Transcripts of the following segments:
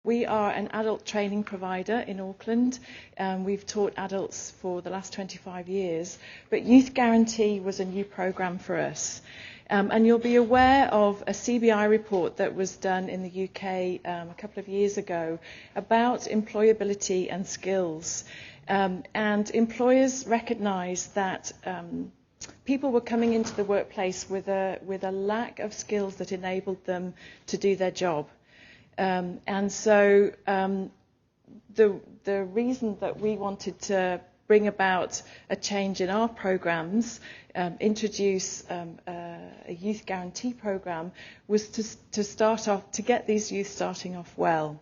We are an adult training provider in Auckland. We've taught adults for the last 25 years, but Youth Guarantee was a new program for us. And you'll be aware of a CBI report that was done in the UK a couple of years ago about employability and skills. And employers recognised that people were coming into the workplace with a lack of skills that enabled them to do their job. And so the reason that we wanted to bring about a change in our programs, introduce a youth guarantee program, was to start off, to get these youth starting off well.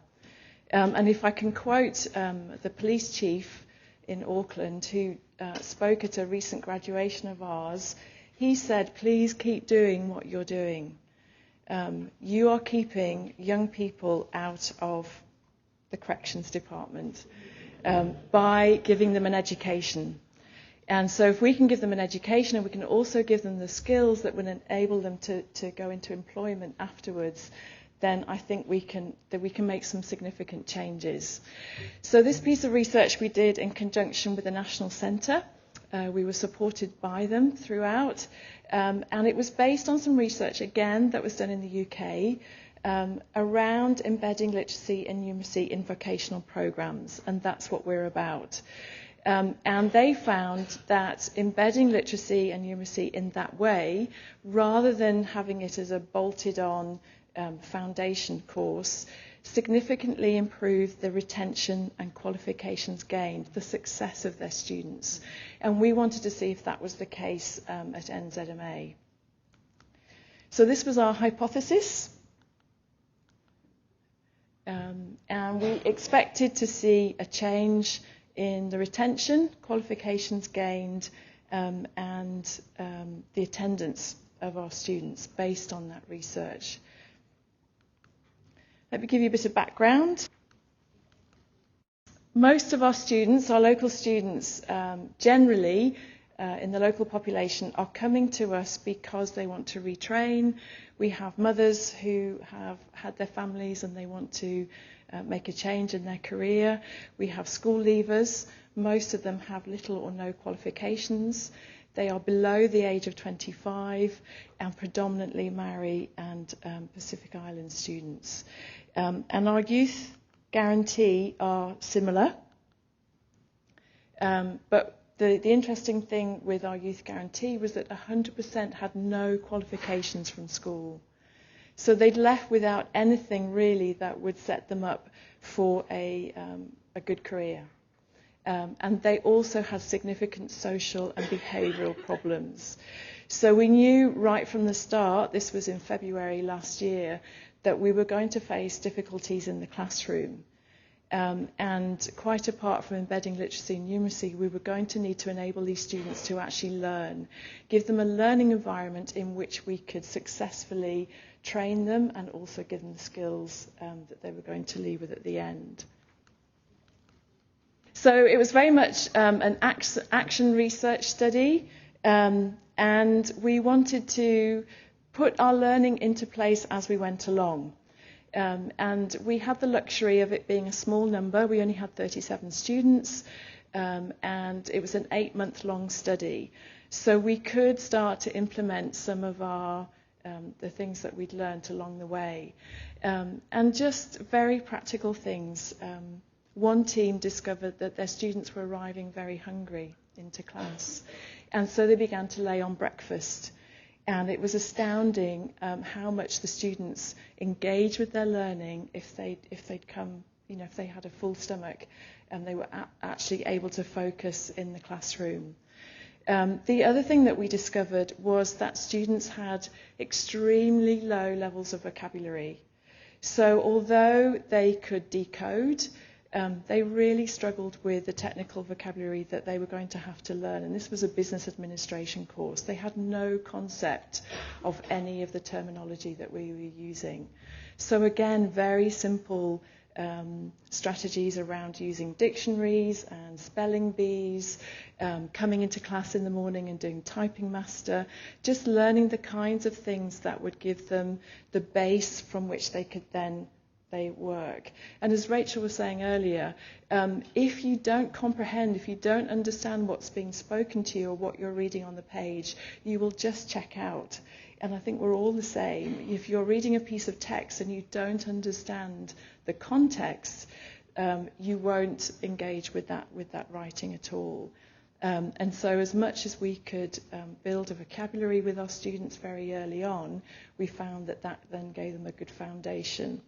And if I can quote the police chief in Auckland, who spoke at a recent graduation of ours, he said, "Please keep doing what you're doing. You are keeping young people out of the corrections department by giving them an education. And so if we can give them an education and we can also give them the skills that will enable them to go into employment afterwards, then I think we can make some significant changes." So this piece of research we did in conjunction with the National Centre. We were supported by them throughout. And it was based on some research, again, that was done in the UK around embedding literacy and numeracy in vocational programs. And that's what we're about. And they found that embedding literacy and numeracy in that way, rather than having it as a bolted-on foundation course, significantly improved the retention and qualifications gained, the success of their students. And we wanted to see if that was the case at NZMA. So this was our hypothesis. And we expected to see a change in the retention, qualifications gained, and the attendance of our students based on that research. Let me give you a bit of background. Most of our students, our local students, generally in the local population are coming to us because they want to retrain. We have mothers who have had their families and they want to make a change in their career. We have school leavers. Most of them have little or no qualifications. They are below the age of 25 and predominantly Maori and Pacific Island students. And our youth guarantee are similar. But the interesting thing with our youth guarantee was that 100% had no qualifications from school. So they'd left without anything really that would set them up for a good career. And they also had significant social and behavioural problems. So we knew right from the start, this was in February last year, that we were going to face difficulties in the classroom. And quite apart from embedding literacy and numeracy, we were going to need to enable these students to actually learn, give them a learning environment in which we could successfully train them and also give them the skills that they were going to leave with at the end. So it was very much an action research study, and we wanted to put our learning into place as we went along. And we had the luxury of it being a small number. We only had 37 students, and it was an 8-month-long study. So we could start to implement some of our the things that we'd learned along the way. And just very practical things. One team discovered that their students were arriving very hungry into class, and so they began to lay on breakfast. And it was astounding how much the students engaged with their learning if they'd come, if they had a full stomach, and they were actually able to focus in the classroom. The other thing that we discovered was that students had extremely low levels of vocabulary. So although they could decode, they really struggled with the technical vocabulary that they were going to have to learn. And this was a business administration course. They had no concept of any of the terminology that we were using. So again, very simple strategies around using dictionaries and spelling bees, coming into class in the morning and doing typing master, just learning the kinds of things that would give them the base from which they could then they work. And as Rachel was saying earlier, if you don't comprehend, if you don't understand what's being spoken to you or what you're reading on the page, you will just check out. And I think we're all the same. If you're reading a piece of text and you don't understand the context, you won't engage with that writing at all. And so as much as we could build a vocabulary with our students very early on, we found that then gave them a good foundation.